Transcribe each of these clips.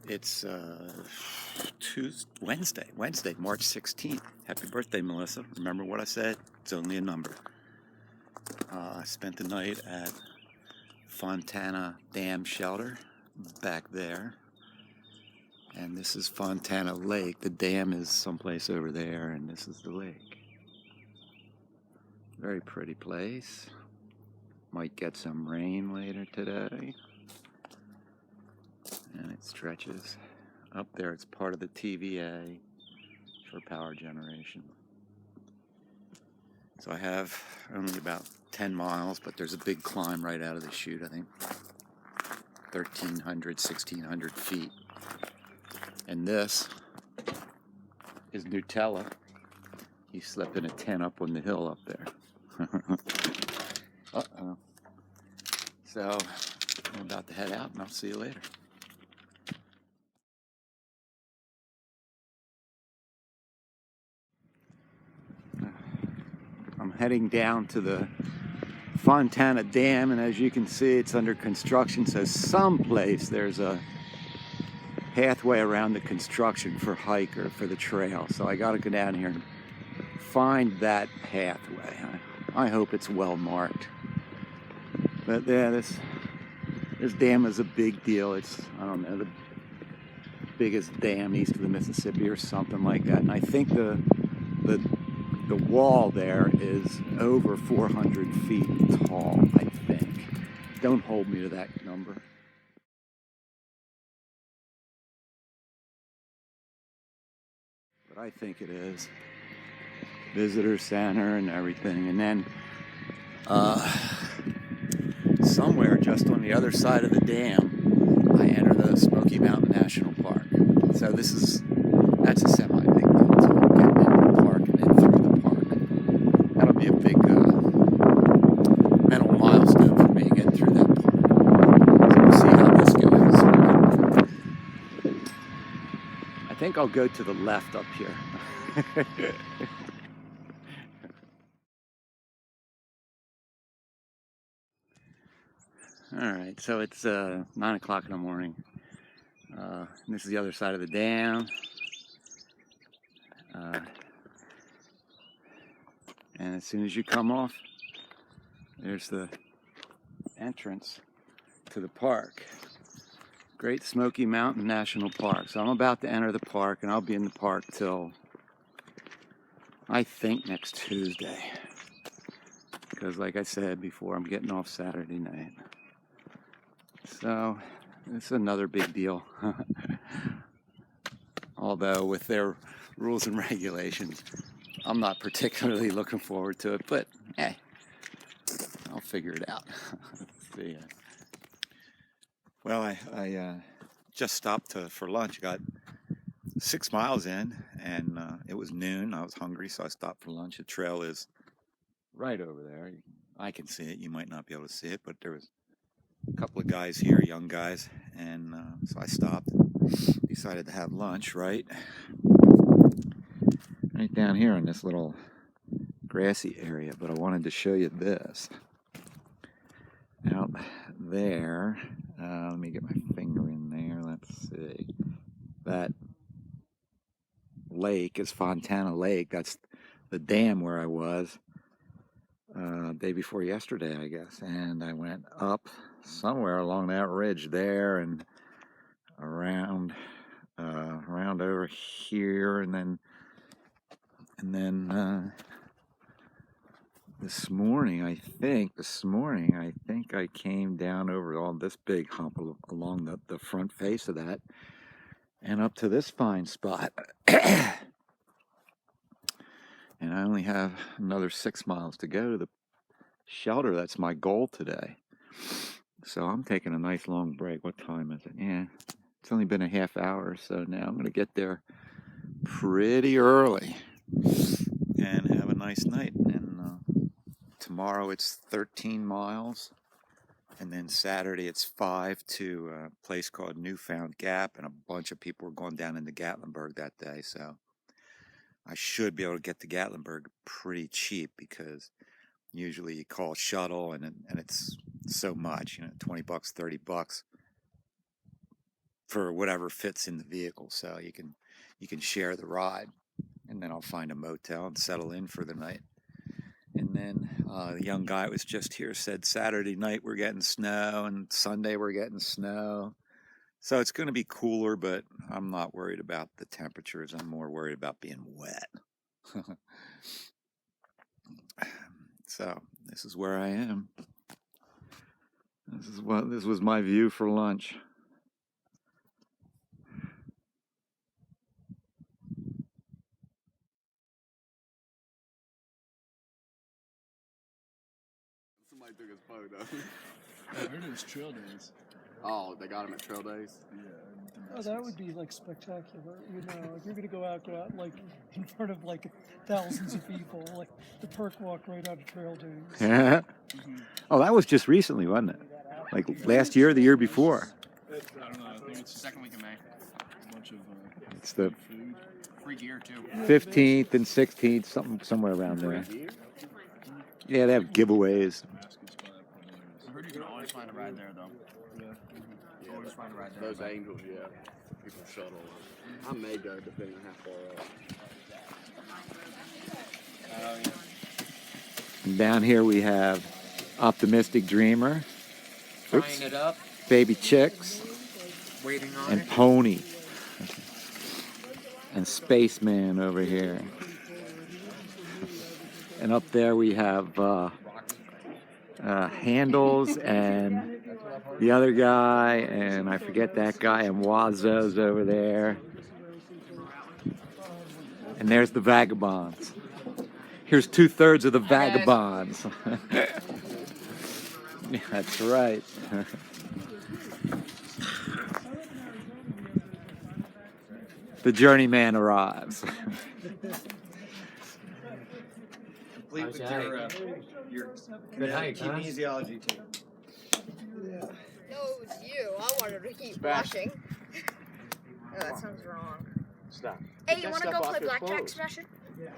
It's Wednesday, March 16th. Happy birthday, Melissa. Remember what I said? It's only a number. I spent the night at Fontana Dam shelter back there. And this is Fontana Lake. The dam is someplace over there, and this is the lake. Very pretty place. Might get some rain later today. And it stretches up there. It's part of the TVA for power generation. So I have only about 10 miles, but there's a big climb right out of the chute, I think 1,300, 1,600 feet. And this is Nutella. He slept in a tent up on the hill up there. Uh-oh. So I'm about to head out, and I'll see you later. I'm heading down to the Fontana Dam, and as you can see, it's under construction. So someplace there's a pathway around the construction for hike or for the trail. So I got to go down here and find that pathway. I hope it's well marked. But yeah, this dam is a big deal. It's, I don't know, the biggest dam east of the Mississippi or something like that. And I think the wall there is over 400 feet tall, I think. Don't hold me to that number. But I think it is. Visitor center and everything. And then somewhere just on the other side of the dam, I enter the Smoky Mountain National Park. So that's a semi-big deal. So getting into the park and then through the park. That'll be a big mental milestone for me, getting through that park. So we'll see how this goes. I think I'll go to the left up here. All right, so it's 9 o'clock in the morning. This is the other side of the dam. And as soon as you come off, there's the entrance to the park. Great Smoky Mountain National Park. So I'm about to enter the park, and I'll be in the park till, I think, next Tuesday. Because like I said before, I'm getting off Saturday night. So it's another big deal. Although with their rules and regulations, I'm not particularly looking forward to it, but hey, I'll figure it out. See ya. Well, I just stopped for lunch. Got 6 miles in, and it was noon. I was hungry, so I stopped for lunch. The trail is right over there. I can see it. You might not be able to see it, but there was a couple of guys here, young guys, and so I stopped. Decided to have lunch right down here in this little grassy area. But I wanted to show you this out there. Let me get my finger in there. Let's see. That lake is Fontana Lake. That's the dam where I was day before yesterday, I guess. And I went up somewhere along that ridge there and around over here, and then this morning I think I came down over all this big hump along the front face of that and up to this fine spot. And I only have another 6 miles to go to the shelter. That's my goal today. So I'm taking a nice long break. What time is it? Yeah, it's only been a half hour or so now. I'm going to get there pretty early and have a nice night. And tomorrow it's 13 miles. And then Saturday it's 5 to a place called Newfound Gap. And a bunch of people are going down into Gatlinburg that day. So I should be able to get to Gatlinburg pretty cheap, because usually you call shuttle and it's so much, $20, $30. for whatever fits in the vehicle, so you can share the ride. And then I'll find a motel and settle in for the night. And then the young guy who was just here said Saturday night we're getting snow and Sunday we're getting snow. So it's going to be cooler, but I'm not worried about the temperatures. I'm more worried about being wet. So this is where I am. This was my view for lunch. Somebody took his photo. I heard it was trail days. Oh, they got him at trail days? Yeah. Oh, that would be like spectacular. You know, if you're gonna go out like in front of like thousands of people, like the perk walk right out of trail days. Yeah. Oh, that was just recently, wasn't it? Like last year or the year before? I don't know. I think it's the second week of May. A bunch of It's the food. Free gear too. 15th and 16th, somewhere around there. Yeah, they have giveaways. I heard you can always find a ride there, though. Yeah. Always find a ride there. Those angels, yeah. People shuttle. I may go depending on how far up. And down here we have Optimistic Dreamer, Tying it up, Baby Chicks, waiting on and it. Pony. And Spaceman over here. And up there we have Handles and the other guy, and I forget that guy, and Wazo's over there. And there's the Vagabonds. Here's 2/3 of the Vagabonds. Yeah, that's right. The journeyman arrives. Complete with your Good hike, huh? kinesiology team. Yeah. No, it was you. I wanted to keep watching. Oh, that sounds wrong. Stop. Hey, you want to go play blackjack, Sebastian? Yeah.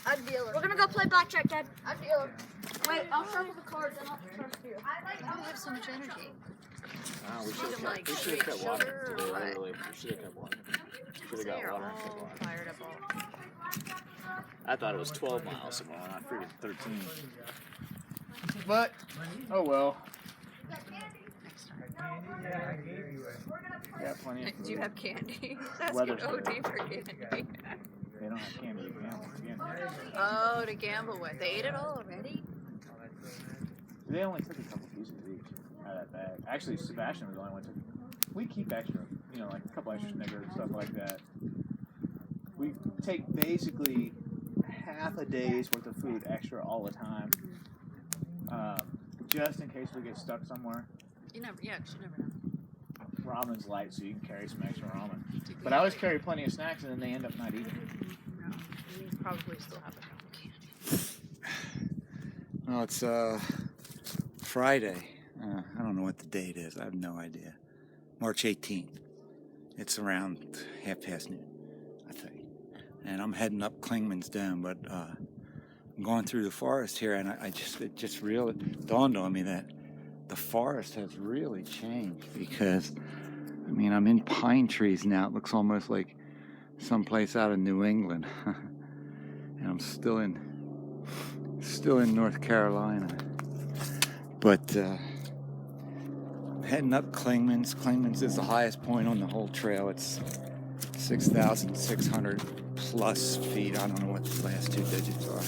I'm dealer. We're gonna go play blackjack, Dad. I'm dealer. Wait, I'll shuffle the cards and I'll trust you. I have so much energy. We should have kept water. Literally, we should have kept water. Should have got water and kept water. Fired up all. I thought it was 12 miles somewhere, not freaking 13. But, oh well. Got plenty of food. Do you have candy? That's Weather's good. good. OD for candy. They don't have candy. You can have candy. Oh, to gamble with. They ate it all already? They only took a couple pieces each out of that bag. Actually, Sebastian was the only one who took. We keep extra, like a couple extra Snickers and stuff like that. We take basically half a day's worth of food extra all the time, just in case we get stuck somewhere. You never know. Ramen's light, so you can carry some extra ramen. But I always carry plenty of snacks, and then they end up not eating. No, you probably still have a couple candy. Well, it's Friday. I don't know what the date is. I have no idea. March 18th. It's around noon, I think. And I'm heading up Clingmans Dome, but I'm going through the forest here, and it just really dawned on me that the forest has really changed, because I'm in pine trees now. It looks almost like someplace out of New England. And I'm still in North Carolina. But I'm heading up Clingmans. Clingmans is the highest point on the whole trail. It's 6,600 plus feet. I don't know what the last two digits are.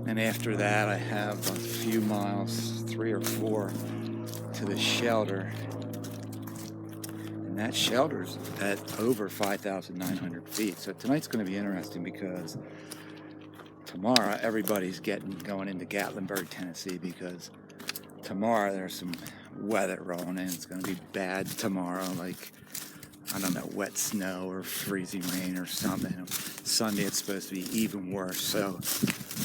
And after that, I have a few miles, 3 or 4, to the shelter. And that shelter's at over 5,900 feet. So tonight's going to be interesting, because tomorrow everybody's going into Gatlinburg, Tennessee, because tomorrow there's some weather rolling in. It's going to be bad tomorrow, like, I don't know, wet snow or freezing rain or something. Sunday it's supposed to be even worse. So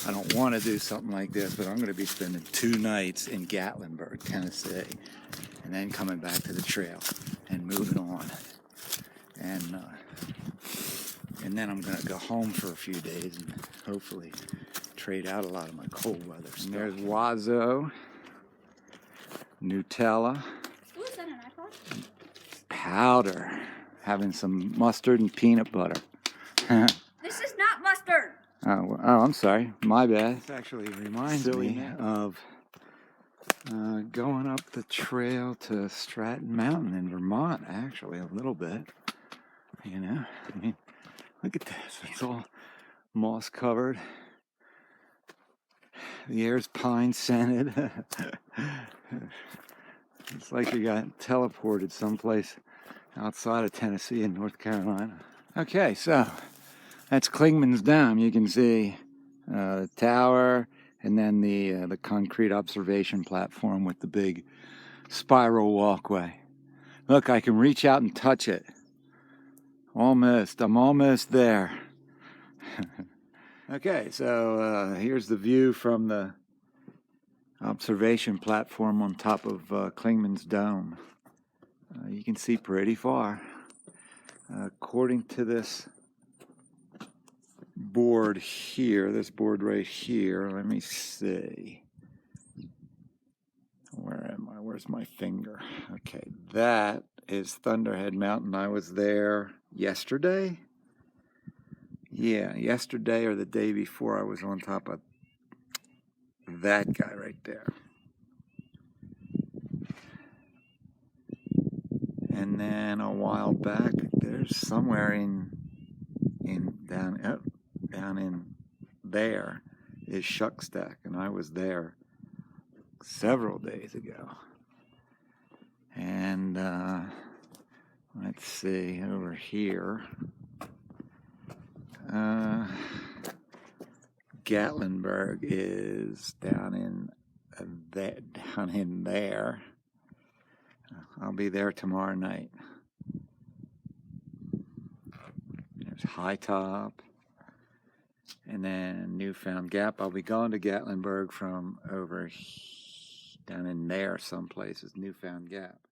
I don't want to do something like this, but I'm going to be spending 2 nights in Gatlinburg, Tennessee, and then coming back to the trail and moving on. And then I'm going to go home for a few days and hopefully trade out a lot of my cold weather stuff. And there's Wazo, Nutella, Ooh, is that an iPod? powder, having some mustard and peanut butter. This is not mustard. Oh, I'm sorry. My bad. This actually reminds me of going up the trail to Stratton Mountain in Vermont, actually, a little bit. You know, I mean, look at this. It's all moss covered. The air's pine scented. It's like you got teleported someplace outside of Tennessee and North Carolina. Okay, so that's Clingmans Dome. You can see the tower and then the concrete observation platform with the big spiral walkway. Look, I can reach out and touch it. Almost. I'm almost there. Okay, so here's the view from the observation platform on top of Clingmans Dome. You can see pretty far. According to this board here, this board right here, let me see. Where am I? Where's my finger? Okay, that is Thunderhead Mountain. I was there yesterday. Yeah, yesterday or the day before I was on top of that guy right there. And then a while back, there's somewhere down in there is Shuckstack, and I was there several days ago. And let's see over here. Gatlinburg is down in there. I'll be there tomorrow night. There's High Top, and then Newfound Gap. I'll be going to Gatlinburg from down in there someplace is Newfound Gap.